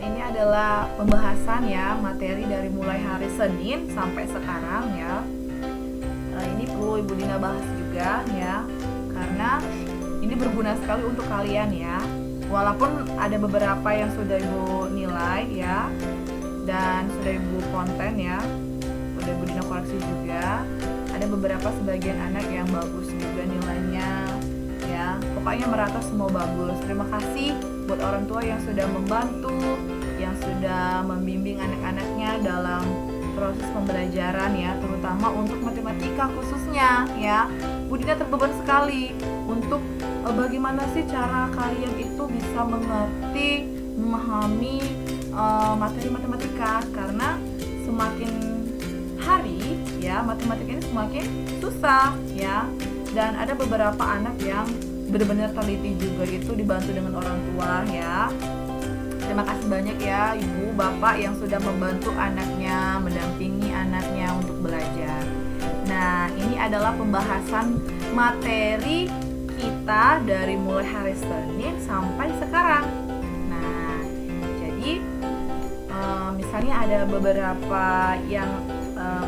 Ini adalah pembahasan ya, materi dari mulai hari Senin sampai sekarang ya. Ini perlu Ibu Dina bahas juga ya, karena ini berguna sekali untuk kalian ya. Walaupun ada beberapa yang sudah Ibu nilai ya, dan sudah Ibu konten ya, sudah Ibu Dina koreksi juga. Ada beberapa sebagian anak yang bagus juga nilainya ya. Pokoknya merata semua bagus. Terima kasih buat orang tua yang sudah membantu, yang sudah membimbing anak-anaknya dalam proses pembelajaran ya, terutama untuk matematika khususnya ya. Bu Dina terbeban sekali untuk bagaimana sih cara kalian itu bisa mengerti, memahami materi matematika, karena semakin hari ya matematika ini semakin susah ya. Dan ada beberapa anak yang benar-benar teliti juga, itu dibantu dengan orang tua ya. Terima kasih banyak ya Ibu, Bapak yang sudah membantu anaknya, mendampingi anaknya untuk belajar. Nah, ini adalah pembahasan materi kita dari mulai hari Senin sampai sekarang. Nah, jadi misalnya ada beberapa yang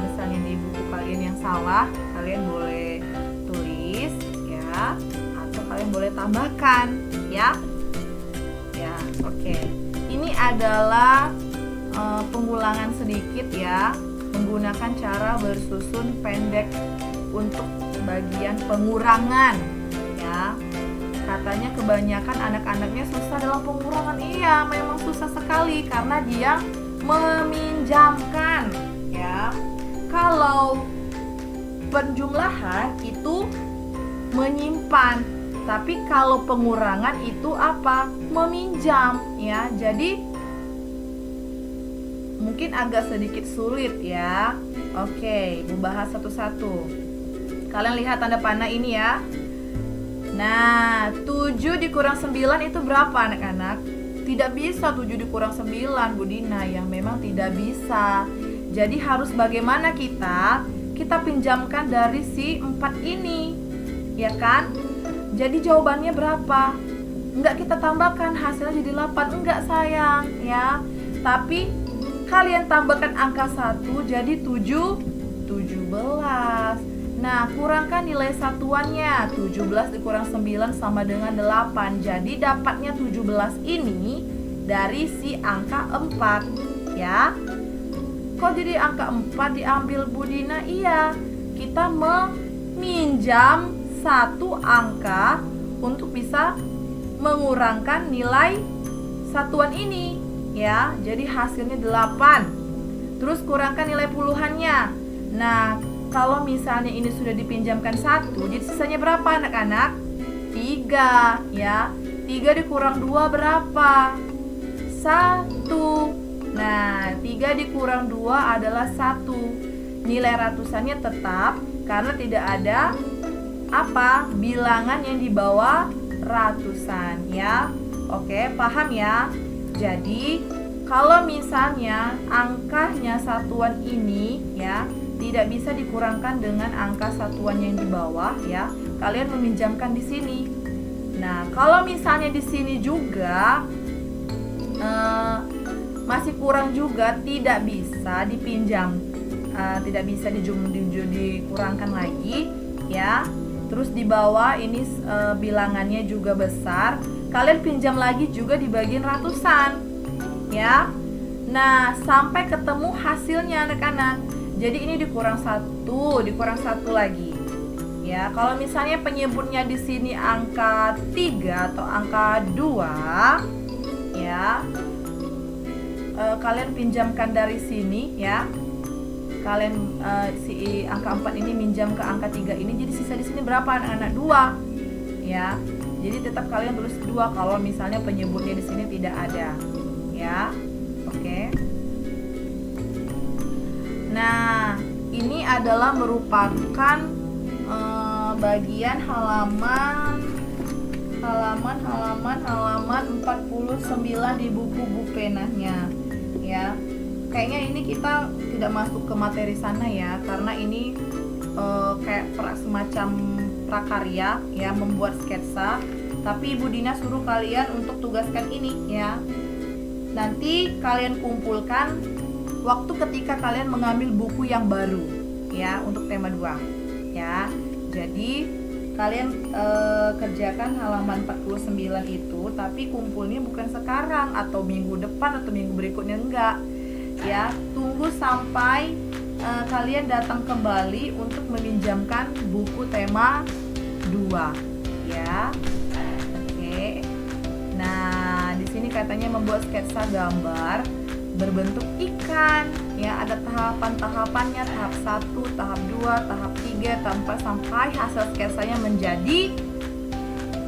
misalnya di buku kalian yang salah, kalian boleh tulis ya, atau kalian boleh tambahkan ya. Ya, oke. Ini adalah pengulangan sedikit ya, menggunakan cara bersusun pendek untuk bagian pengurangan ya. Katanya kebanyakan anak-anaknya susah dalam pengurangan. Iya, memang susah sekali karena dia meminjamkan ya. Kalau penjumlahan itu menyimpan, tapi kalau pengurangan itu apa? Meminjam ya. Jadi mungkin agak sedikit sulit ya. Oke, Ibu bahas satu-satu. Kalian lihat tanda panah ini ya. Nah, 7 dikurang 9 itu berapa anak-anak? Tidak bisa 7 dikurang 9 Bu Dina, yang memang tidak bisa. Jadi harus bagaimana kita pinjamkan dari si 4 ini, ya kan? Jadi jawabannya berapa? Enggak kita tambahkan hasilnya jadi 8, enggak sayang ya. Tapi kalian tambahkan angka 1 jadi 17. Nah, kurangkan nilai satuannya. 17 dikurang 9 sama dengan 8. Jadi dapatnya 17 ini dari si angka 4 ya. Kok jadi angka 4 diambil Bu Dina? Iya, kita meminjam satu angka untuk bisa mengurangkan nilai satuan ini ya. Jadi hasilnya 8. Terus kurangkan nilai puluhannya. Nah, kalau misalnya ini sudah dipinjamkan 1, jadi sisanya berapa anak-anak? 3 ya. 3 dikurang 2 berapa? 1. Nah, 3 dikurang 2 adalah 1. Nilai ratusannya tetap karena tidak ada bilangan yang di bawah ratusan ya. Oke, paham ya? Jadi kalau misalnya angkanya satuan ini ya tidak bisa dikurangkan dengan angka satuan yang di bawah ya, kalian meminjamkan di sini. Nah, kalau misalnya di sini juga masih kurang juga, tidak bisa dipinjam, tidak bisa dikurangkan lagi ya. Terus di bawah ini bilangannya juga besar, kalian pinjam lagi juga di bagian ratusan ya. Nah, sampai ketemu hasilnya anak-anak. Jadi ini dikurang 1 lagi ya. Kalau misalnya penyebutnya di sini angka 3 atau angka 2 ya, kalian pinjamkan dari sini ya. Kalian si angka 4 ini minjam ke angka 3 ini, jadi sisa di sini berapa anak-anak? 2 ya. Jadi tetap kalian tulis 2 kalau misalnya penyebutnya di sini tidak ada ya. Oke. Nah, ini adalah merupakan bagian halaman 49 di buku penanya ya. Kayaknya ini kita tidak masuk ke materi sana ya, karena ini kayak semacam prakarya ya, membuat sketsa. Tapi Ibu Dina suruh kalian untuk tugaskan ini ya. nanti kalian kumpulkan waktu ketika kalian mengambil buku yang baru ya untuk tema 2 ya. Jadi kalian kerjakan halaman 49 itu, tapi kumpulnya bukan sekarang atau minggu depan atau minggu berikutnya, enggak ya. Tunggu sampai kalian datang kembali untuk meminjamkan buku tema 2 ya. Oke. Nah, di sini katanya membuat sketsa gambar berbentuk ikan ya. Ada tahapan-tahapannya, tahap 1, tahap 2, tahap 3 sampai hasil sketsanya menjadi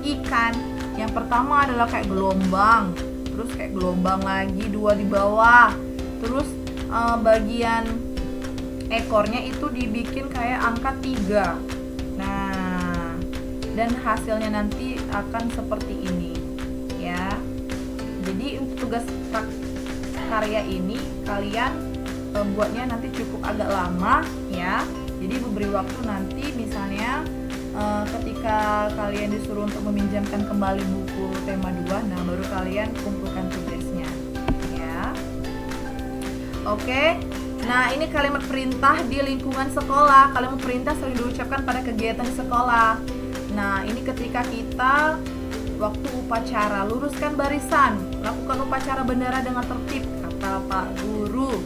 ikan. Yang pertama adalah kayak gelombang, terus kayak gelombang lagi 2 di bawah, terus bagian ekornya itu dibikin kayak angka 3. Nah, dan hasilnya nanti akan seperti ini ya. Jadi untuk tugas karya ini kalian buatnya nanti cukup agak lama ya. Jadi diberi waktu nanti misalnya ketika kalian disuruh untuk meminjamkan kembali buku tema 2, nah baru kalian kumpulkan tugasnya ya. Oke. Nah, ini kalimat perintah di lingkungan sekolah. Kalimat perintah sering diucapkan pada kegiatan di sekolah. Nah, ini ketika kita waktu upacara, luruskan barisan, lakukan upacara bendera dengan tertib, kata Pak Guru.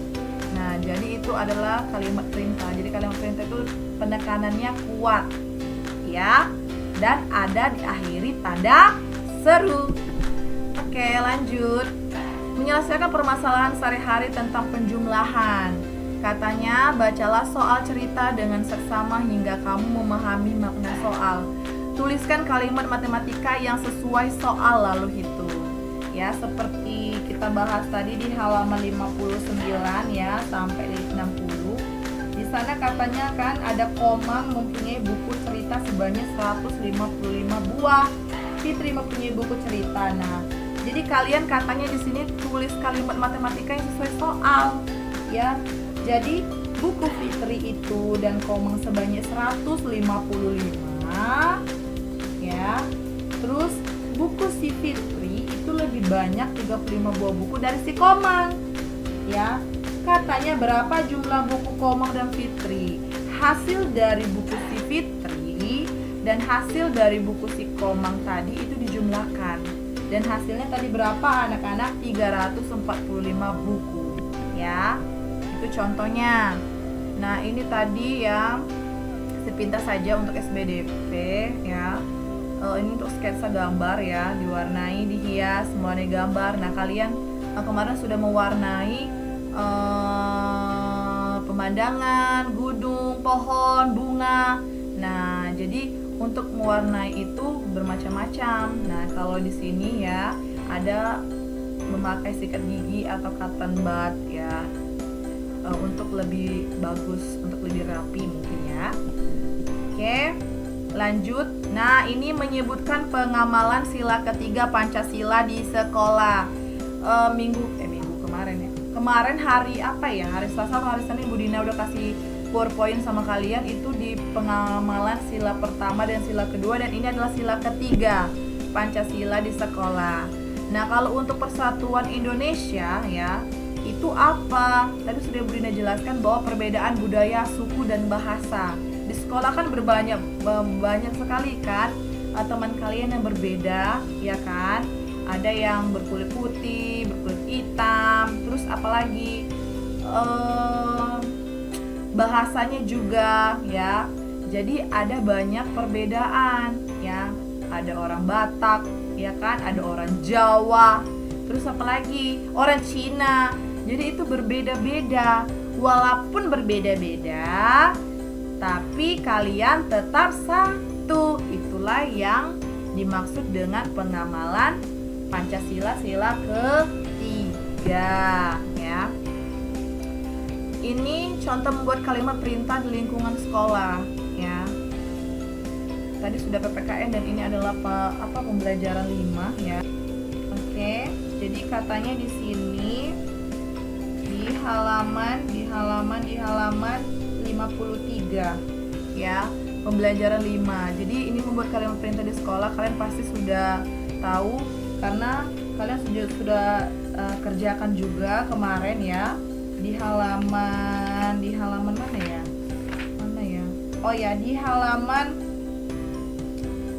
Nah, jadi itu adalah kalimat perintah. Jadi kalimat perintah itu penekanannya kuat ya, dan ada diakhiri tanda seru. Oke, lanjut. Menyelesaikan permasalahan sehari-hari tentang penjumlahan. Katanya, bacalah soal cerita dengan seksama hingga kamu memahami makna soal. Tuliskan kalimat matematika yang sesuai soal lalu hitung. Ya, seperti kita bahas tadi di halaman 59 ya sampai 60. Di sana katanya kan ada Komang mempunyai buku cerita sebanyak 155 buah. Fitri mempunyai buku cerita. Nah, jadi kalian katanya di sini tulis kalimat matematika yang sesuai soal ya. Jadi buku Fitri itu dan Komang sebanyak 155 ya. Terus buku si Fitri itu lebih banyak 35 buah buku dari si Komang ya. Katanya berapa jumlah buku Komang dan Fitri? Hasil dari buku si Fitri dan hasil dari buku si Komang tadi itu dijumlahkan. Dan hasilnya tadi berapa anak-anak? 345 buku ya. Itu contohnya. Nah, ini tadi yang sepintas saja untuk SBDP ya. Ini untuk sketsa gambar ya, diwarnai, dihias, mewarnai gambar. Nah, kalian kemarin sudah mewarnai pemandangan, gunung, pohon, bunga. Nah, jadi untuk mewarnai itu bermacam-macam. Nah, kalau di sini ya ada memakai sikat gigi atau cotton bud ya, untuk lebih bagus, untuk lebih rapi mungkin ya. Oke, lanjut. Nah, ini menyebutkan pengamalan sila ketiga Pancasila di sekolah. Minggu kemarin ya. Kemarin hari apa ya? Hari Selasa atau hari Senin Bu Dina udah kasih PowerPoint sama kalian itu di pengamalan sila pertama dan sila kedua, dan ini adalah sila ketiga Pancasila di sekolah. Nah, kalau untuk Persatuan Indonesia ya, itu apa? Tadi sudah Bu Dina jelaskan bahwa perbedaan budaya, suku dan bahasa. Di sekolah kan banyak sekali kan teman kalian yang berbeda ya kan? Ada yang berkulit putih, berkulit hitam, terus apalagi bahasanya juga ya. Jadi ada banyak perbedaan ya. Ada orang Batak ya kan, ada orang Jawa, terus apalagi orang Cina. Jadi itu berbeda-beda. Walaupun berbeda-beda, tapi kalian tetap satu. Itulah yang dimaksud dengan pengamalan Pancasila sila ketiga ya. Ini contoh membuat kalimat perintah di lingkungan sekolah ya. Tadi sudah PPKN dan ini adalah pembelajaran 5 ya. Oke, jadi katanya di sini di halaman 53 ya, pembelajaran 5. Jadi ini membuat kalimat perintah di sekolah, kalian pasti sudah tahu karena kalian sudah kerjakan juga kemarin ya di halaman mana ya? Oh ya, di halaman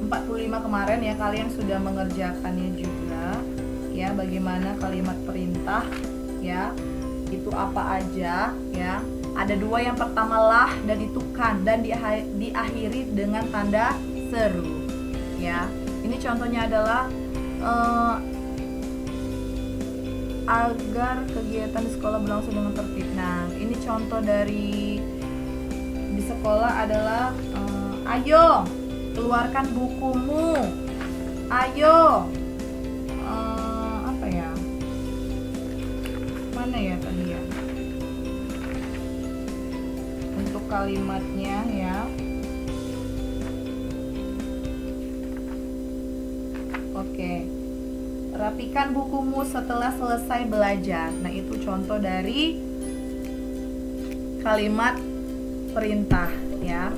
45 kemarin ya, kalian sudah mengerjakannya juga ya, bagaimana kalimat perintah ya, itu apa aja ya. Ada dua, yang pertama lah dan itu kan, dan diakhiri dengan tanda seru ya. Ini contohnya adalah agar kegiatan di sekolah berlangsung dengan tertib. Nah, ini contoh dari di sekolah adalah ayo keluarkan bukumu, ayo apa ya, mana ya tadi ya untuk kalimatnya ya. Oke, rapikan bukumu setelah selesai belajar. Nah, itu contoh dari kalimat perintah ya.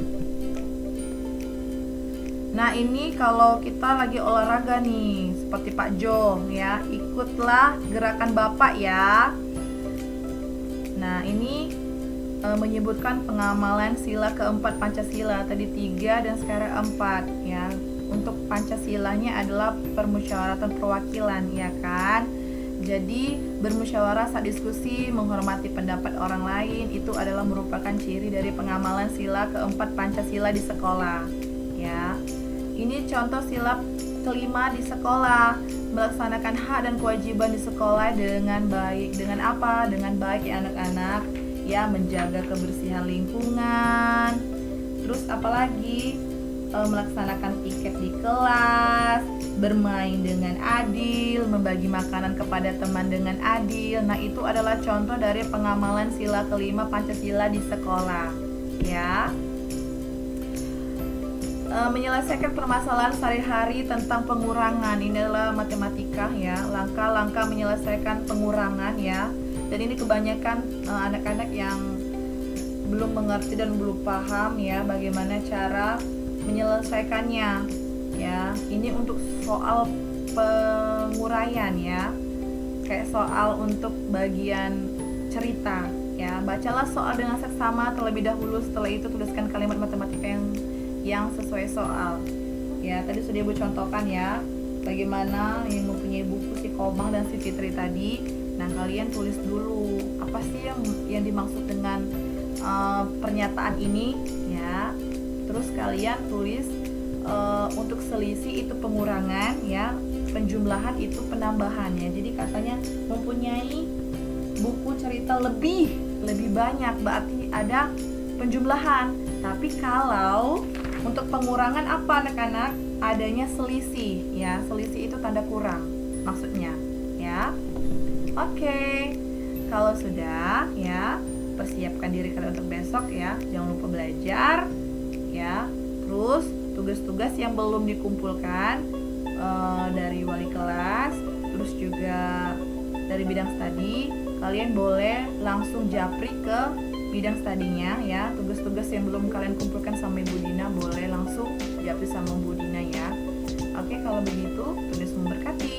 Nah, ini kalau kita lagi olahraga nih, seperti Pak Jo ya, ikutlah gerakan Bapak ya. Nah, ini menyebutkan pengamalan sila keempat Pancasila, tadi 3 dan sekarang 4 ya. Untuk Pancasilanya adalah permusyawaratan perwakilan ya kan. Jadi bermusyawarah saat diskusi, menghormati pendapat orang lain, itu adalah merupakan ciri dari pengamalan sila keempat Pancasila di sekolah ya. Ini contoh sila kelima di sekolah, melaksanakan hak dan kewajiban di sekolah dengan baik. Dengan apa? Dengan baik ya anak-anak ya, menjaga kebersihan lingkungan. Terus apalagi? Melaksanakan piket di kelas, bermain dengan adil, membagi makanan kepada teman dengan adil. Nah, itu adalah contoh dari pengamalan sila kelima Pancasila di sekolah ya. Menyelesaikan permasalahan sehari-hari tentang pengurangan, ini adalah matematika ya, langkah-langkah menyelesaikan pengurangan ya. Dan ini kebanyakan anak-anak yang belum mengerti dan belum paham ya bagaimana cara menyelesaikannya ya. Ini untuk soal penguraian ya, kayak soal untuk bagian cerita ya. Bacalah soal dengan seksama terlebih dahulu, setelah itu tuliskan kalimat matematika yang sesuai soal ya. Tadi sudah Ibu contohkan ya, bagaimana yang mempunyai buku si Komang dan si Fitri tadi. Nah, kalian tulis dulu apa sih yang dimaksud dengan pernyataan ini ya. Terus kalian tulis untuk selisih itu pengurangan ya, penjumlahan itu penambahannya. Jadi katanya mempunyai buku cerita lebih banyak, berarti ada penjumlahan. Tapi kalau untuk pengurangan apa anak-anak? Adanya selisih ya. Selisih itu tanda kurang maksudnya ya. Oke. Kalau sudah ya, persiapkan diri kalian untuk besok ya. Jangan lupa belajar ya. Terus tugas-tugas yang belum dikumpulkan dari wali kelas, terus juga dari bidang studi, kalian boleh langsung japri ke bidang studinya ya. Tugas-tugas yang belum kalian kumpulkan sama Ibu Dina boleh langsung japri sama Bu Dina ya. Oke, kalau begitu Tuhan Yesus memberkati.